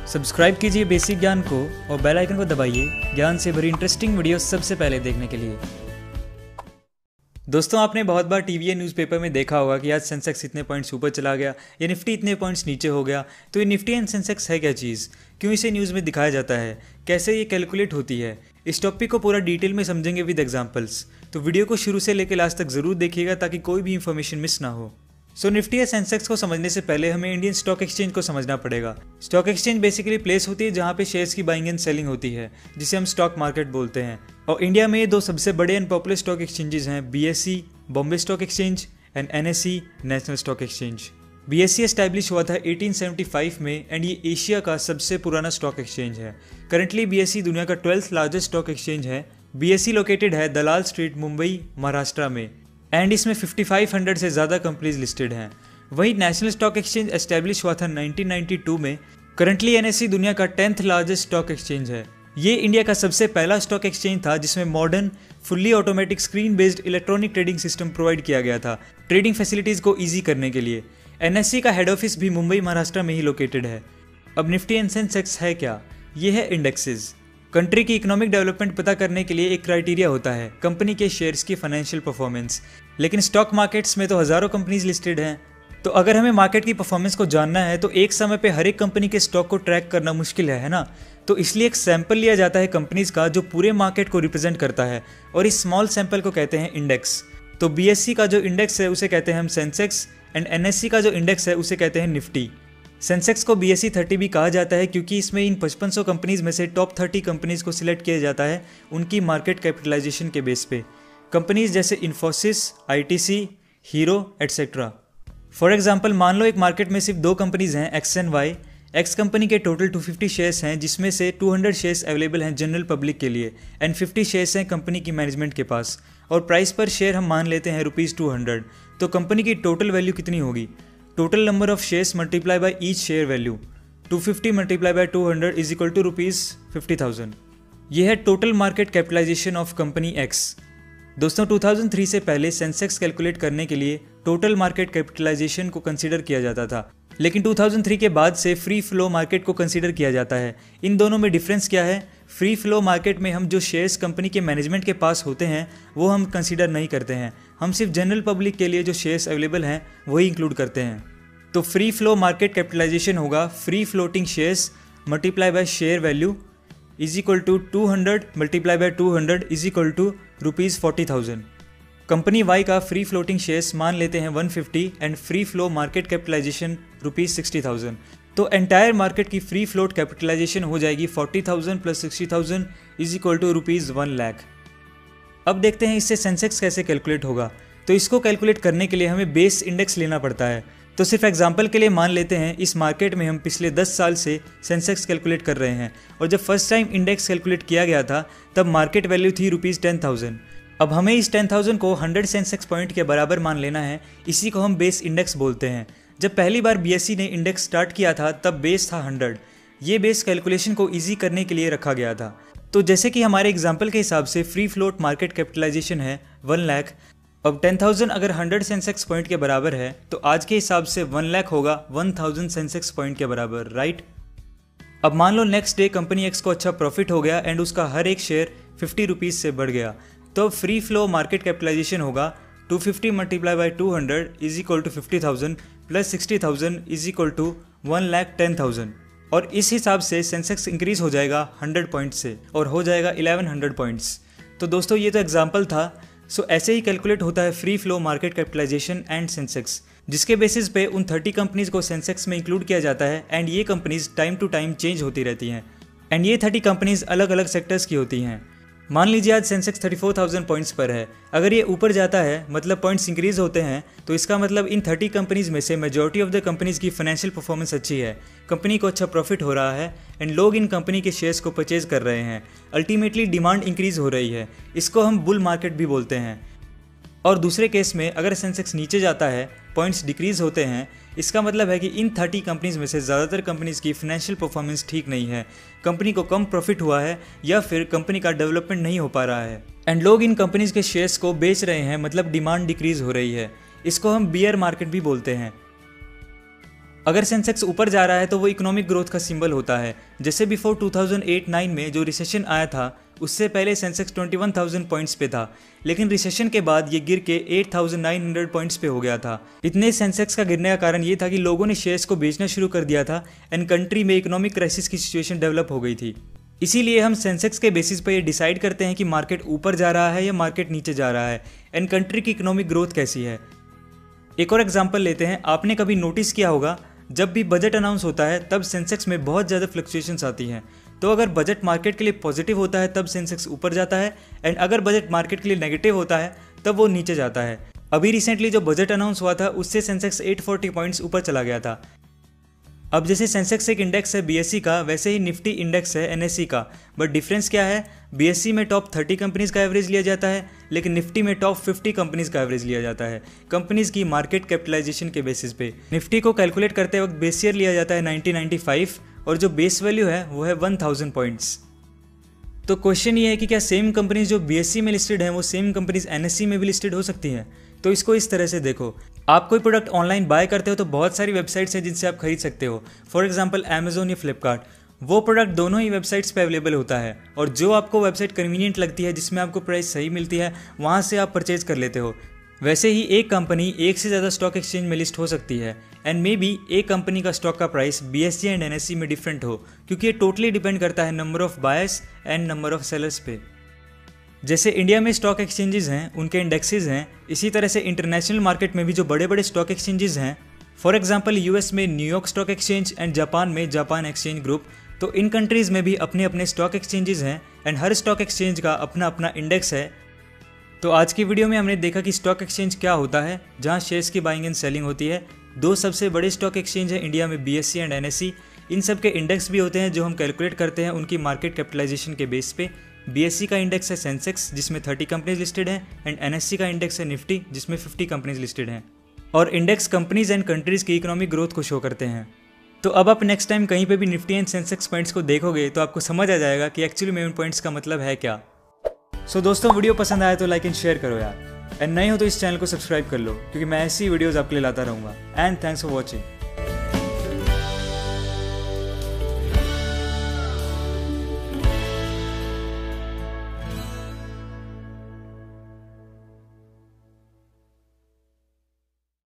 Subscribe कीजिए basic ज्ञान को और बेल आइकन को दबाइए ज्ञान से भरी इंटरेस्टिंग वीडियो सबसे पहले देखने के लिए। दोस्तों, आपने बहुत बार टीवी या न्यूज़पेपर में देखा होगा कि आज सेंसेक्स इतने पॉइंट्स ऊपर चला गया या निफ्टी इतने पॉइंट्स नीचे हो गया। तो ये निफ्टी एंड सेंसेक्स है क्या चीज़, क्यों इसे न्यूज़ में दिखाया जाता है, कैसे ये कैलकुलेट होती है, इस टॉपिक को पूरा डिटेल में समझेंगे विद एग्जांपल्स। तो वीडियो को शुरू से लेकर लास्ट तक जरूर देखिएगा ताकि कोई भी इंफॉर्मेशन मिस ना हो। सो निफ्टी या सेंसेक्स को समझने से पहले हमें इंडियन स्टॉक एक्सचेंज को समझना पड़ेगा। स्टॉक एक्सचेंज बेसिकली प्लेस होती है जहाँ पे शेयर्स की बाइंग एंड सेलिंग होती है, जिसे हम स्टॉक मार्केट बोलते हैं। और इंडिया में दो सबसे बड़े एंड पॉपुलर स्टॉक एक्सचेंजेस हैं, BSE Bombay stock exchange and NSE national stock exchange. BSE establish हुआ था 1875 में एंड ये एशिया का सबसे पुराना स्टॉक एक्सचेंज है। करंटली BSE दुनिया का 12th लार्जेस्ट स्टॉक एक्सचेंज है। BSE लोकेटेड है दलाल स्ट्रीट, मुंबई, महाराष्ट्र में, एंड इसमें 5500 से ज़्यादा कंपनीज लिस्टेड हैं। वहीं नेशनल स्टॉक एक्सचेंज एस्टैब्लिश हुआ था 1992 में। करंटली NSE दुनिया का 10th लार्जेस्ट स्टॉक एक्सचेंज है। ये इंडिया का सबसे पहला स्टॉक एक्सचेंज था जिसमें modern fully automatic screen based electronic trading system provide किया गया था ट्रेडिंग फैसिलिटीज़ को ईजी करने के लिए। NSE का हेड ऑफिस भी मुंबई, महाराष्ट्र में ही लोकेटेड है। अब निफ्टी एंड सेंसेक्स है क्या? ये है इंडेक्सेस। कंट्री की इकोनॉमिक डेवलपमेंट पता करने के लिए एक क्राइटेरिया होता है कंपनी के शेयर्स की फाइनेंशियल परफॉर्मेंस। लेकिन स्टॉक मार्केट्स में तो हज़ारों कंपनीज लिस्टेड हैं, तो अगर हमें मार्केट की परफॉर्मेंस को जानना है तो एक समय पे हर एक कंपनी के स्टॉक को ट्रैक करना मुश्किल है ना। तो इसलिए एक सैंपल लिया जाता है कंपनीज का जो पूरे मार्केट को रिप्रेजेंट करता है, और इस स्मॉल सैंपल को कहते हैं इंडेक्स। तो BSE का जो इंडेक्स है उसे कहते हैं हम सेंसेक्स, एंड NSE का जो इंडेक्स है उसे कहते हैं निफ्टी। सेंसेक्स को BSE 30 भी कहा जाता है क्योंकि इसमें इन 5500 कंपनीज में से टॉप 30 कंपनीज को सिलेक्ट किया जाता है उनकी मार्केट कैपिटलाइजेशन के बेस पे। कंपनीज जैसे Infosys, ITC, hero etcetera. For example, मान लो एक मार्केट में सिर्फ दो कंपनीज हैं, X and Y। X company के टोटल 250 शेयर्स हैं जिसमें से 200 शेयर्स अवेलेबल हैं जनरल पब्लिक के लिए एंड 50 शेयर्स हैं कंपनी की मैनेजमेंट के पास, और प्राइस पर शेयर हम मान लेते हैं ₹200। तो कंपनी की टोटल वैल्यू कितनी होगी? Total number of shares multiply by each share value, 250 multiply by 200 is equal to ₹50,000। यह है total market capitalization of company X। दोस्तों, 2003 से पहले सेंसेक्स कैलकुलेट करने के लिए टोटल मार्केट कैपिटलाइजेशन को कंसीडर किया जाता था, लेकिन 2003 के बाद से फ्री फ्लो मार्केट को कंसीडर किया जाता है। इन दोनों में डिफरेंस क्या है? फ्री फ्लो मार्केट में हम जो शेयर्स कंपनी के मैनेजमेंट के पास होते हैं वो हम कंसीडर नहीं करते हैं, हम सिर्फ जनरल पब्लिक के लिए जो शेयर्स अवेलेबल हैं वही इंक्लूड करते हैं। तो फ्री फ्लो मार्केट कैपिटलाइजेशन होगा free floating shares multiply by share value is equal to 200 multiply by 200 is equal to ₹40,000। Company Y का फ्री फ्लोटिंग शेयर्स मान लेते हैं 150 and free flow market capitalization ₹60,000। तो एंटायर मार्केट की free float capitalization हो जाएगी 40,000 plus 60,000 is equal to ₹1,00,000। अब देखते हैं इससे सेंसेक्स कैसे कैलकुलेट होगा। तो इसको कैलकुलेट करने के लिए हमें बेस इंडेक्स लेना पड़ता है। तो सिर्फ एग्जांपल के लिए मान लेते हैं इस मार्केट में हम पिछले 10 साल से सेंसेक्स कैलकुलेट कर रहे हैं, और जब फर्स्ट टाइम इंडेक्स कैलकुलेट किया गया था तब मार्केट वैल्यू थी ₹10,000। अब हमें इस 10,000 को 100 सेंसेक्स पॉइंट के बराबर मान लेना है, इसी को हम बेस इंडेक्स बोलते हैं। जब पहली बार BSE ने इंडेक्स स्टार्ट किया था तब बेस था 100। ये बेस कैलकुलेशन को ईजी करने के लिए रखा गया था। तो जैसे कि हमारे एग्जाम्पल के हिसाब से फ्री फ्लोट मार्केट कैपिटलाइजेशन है 1,00,000। अब 10,000 अगर 100 सेंसेक्स पॉइंट के बराबर है तो आज के हिसाब से 1,00,000 होगा 1,000 सेंसेक्स पॉइंट के बराबर, राइट। अब मान लो नेक्स्ट डे कंपनी X को अच्छा प्रॉफिट हो गया एंड उसका हर एक शेयर ₹50 से बढ़ गया, तो फ्री फ्लो मार्केट कैपिटलाइजेशन होगा 250 multiply by 200 is equal to 50,000 plus 60,000 is equal to 1,10,000। और इस हिसाब से सेंसेक्स इंक्रीज हो जाएगा 100 पॉइंट से और हो जाएगा 1100 पॉइंट्स। तो दोस्तों, ये तो एग्जाम्पल था। सो ऐसे ही कैलकुलेट होता है free flow market capitalization and Sensex, जिसके बेसिस पे उन 30 कंपनीज को सेंसेक्स में इंक्लूड किया जाता है एंड ये companies time to time change होती रहती हैं, एंड ये 30 कंपनीज अलग अलग सेक्टर्स की होती हैं। मान लीजिए आज सेंसेक्स 34,000 पॉइंट्स पर है। अगर ये ऊपर जाता है मतलब पॉइंट्स इंक्रीज होते हैं, तो इसका मतलब इन 30 कंपनीज में से मेजॉरिटी ऑफ द कंपनीज की फाइनेंशियल परफॉर्मेंस अच्छी है, कंपनी को अच्छा प्रॉफिट हो रहा है एंड लोग इन कंपनी के शेयर्स को परचेज कर रहे हैं। अल्टीमेटली डिमांड इंक्रीज हो रही है, इसको हम बुल मार्केट भी बोलते हैं। और दूसरे केस में अगर सेंसेक्स नीचे जाता है, पॉइंट्स डिक्रीज होते हैं, इसका मतलब है कि इन 30 कंपनीज में से ज़्यादातर कंपनीज की फाइनेंशियल परफॉर्मेंस ठीक नहीं है, कंपनी को कम प्रॉफिट हुआ है या फिर कंपनी का डेवलपमेंट नहीं हो पा रहा है एंड लोग इन कंपनीज के शेयर्स को बेच रहे हैं, मतलब डिमांड डिक्रीज हो रही है। इसको हम बियर मार्केट भी बोलते हैं। अगर सेंसेक्स ऊपर जा रहा है तो वो इकोनॉमिक ग्रोथ का सिंबल होता है। जैसे बिफोर 2008-9 में जो रिसेशन आया था, उससे पहले सेंसेक्स 21,000 पॉइंट्स पे था, लेकिन रिसेशन के बाद ये गिर के 8,900 पॉइंट्स पे हो गया था। इतने सेंसेक्स का गिरने का कारण ये था कि लोगों ने शेयर्स को बेचना शुरू कर दिया था एंड कंट्री में इकोनॉमिक क्राइसिस की सिचुएशन डेवलप हो गई थी। इसीलिए हम सेंसेक्स के बेसिस पर ये डिसाइड करते हैं कि मार्केट ऊपर जा रहा है या मार्केट नीचे जा रहा है एंड कंट्री की इकोनॉमिक ग्रोथ कैसी है। एक और एग्जांपल लेते हैं। आपने कभी नोटिस किया होगा, जब भी बजट अनाउंस होता है तब सेंसेक्स में बहुत ज़्यादा फ्लक्चुएशंस आती हैं। तो अगर बजट मार्केट के लिए पॉजिटिव होता है तब सेंसेक्स ऊपर जाता है एंड अगर बजट मार्केट के लिए नेगेटिव होता है तब वो नीचे जाता है। अभी रिसेंटली जो बजट अनाउंस हुआ था उससे सेंसेक्स 840 पॉइंट्स ऊपर चला गया था। अब जैसे सेंसेक्स एक इंडेक्स है बीएसई का, वैसे ही निफ्टी इंडेक्स है एनएसई का। बट डिफरेंस क्या है, बीएसई में टॉप 30 कंपनीज का एवरेज लिया जाता है, लेकिन निफ्टी में टॉप 50 कंपनीज का एवरेज लिया जाता है, कंपनीज की मार्केट कैपिटलाइजेशन के बेसिस पे। निफ्टी को कैलकुलेट करते वक्त बेस ईयर लिया जाता है 1995 और जो बेस वैल्यू है वो है 1000 पॉइंट्स। तो क्वेश्चन ये है कि क्या सेम कंपनीज जो बीएसई में लिस्टेड हैं वो सेम कंपनीज एनएसई में भी लिस्टेड हो सकती हैं? तो इसको इस तरह से देखो, आप कोई प्रोडक्ट ऑनलाइन बाय करते हो तो बहुत सारी वेबसाइट्स हैं जिनसे आप खरीद सकते हो। फॉर एग्जांपल अमेजोन या फ्लिपकार्ट, वो प्रोडक्ट दोनों ही वेबसाइट्स पे अवेलेबल होता है और जो आपको वेबसाइट कन्वीनियंट लगती है, जिसमें आपको प्राइस सही मिलती है, वहाँ से आप परचेज कर लेते हो। वैसे ही एक कंपनी एक से ज़्यादा स्टॉक एक्सचेंज में लिस्ट हो सकती है एंड मे बी एक कंपनी का स्टॉक का प्राइस बीएसई एंड एनएसई में डिफरेंट हो, क्योंकि ये टोटली डिपेंड करता है number of buyers and number of sellers पे। जैसे इंडिया में स्टॉक एक्सचेंजेस हैं, उनके इंडेक्सेस हैं, इसी तरह से इंटरनेशनल मार्केट में भी जो बड़े बड़े स्टॉक एक्सचेंजेस हैं, फॉर एग्जांपल यूएस में New York stock exchange and Japan में जापान एक्सचेंज ग्रुप, तो इन कंट्रीज़ में भी अपने अपने स्टॉक एक्सचेंजेस हैं एंड हर स्टॉक एक्सचेंज का अपना अपना इंडेक्स है। तो आज की वीडियो में हमने देखा कि स्टॉक एक्सचेंज क्या होता है, जहाँ शेयर्स की बाइंग एंड सेलिंग होती है। दो सबसे बड़े स्टॉक एक्सचेंज है इंडिया में, बीएसई एंड एनएसई। इन सब के इंडेक्स भी होते हैं जो हम कैलकुलेट करते हैं उनकी मार्केट कैपिटलाइजेशन के बेस पे। बीएसई का इंडेक्स है सेंसेक्स, जिसमें 30 कंपनीज लिस्टेड हैं एंड एनएसई का इंडेक्स है निफ्टी, जिसमें 50 कंपनीज लिस्टेड हैं। और इंडेक्स कंपनीज एंड कंट्रीज की इकोनॉमिक ग्रोथ को शो करते हैं। तो अब आप नेक्स्ट टाइम कहीं पे भी निफ्टी एंड सेंसेक्स पॉइंट्स को देखोगे तो आपको समझ आ जाएगा कि एक्चुअली में उन पॉइंट्स का मतलब है क्या। सो दोस्तों, वीडियो पसंद आया तो लाइक एंड शेयर करो यार, एंड नए हो तो इस चैनल को सब्सक्राइब कर लो, क्योंकि मैं ऐसी वीडियोज़ आपके लिए लाता रहूँगा। And thanks for watching.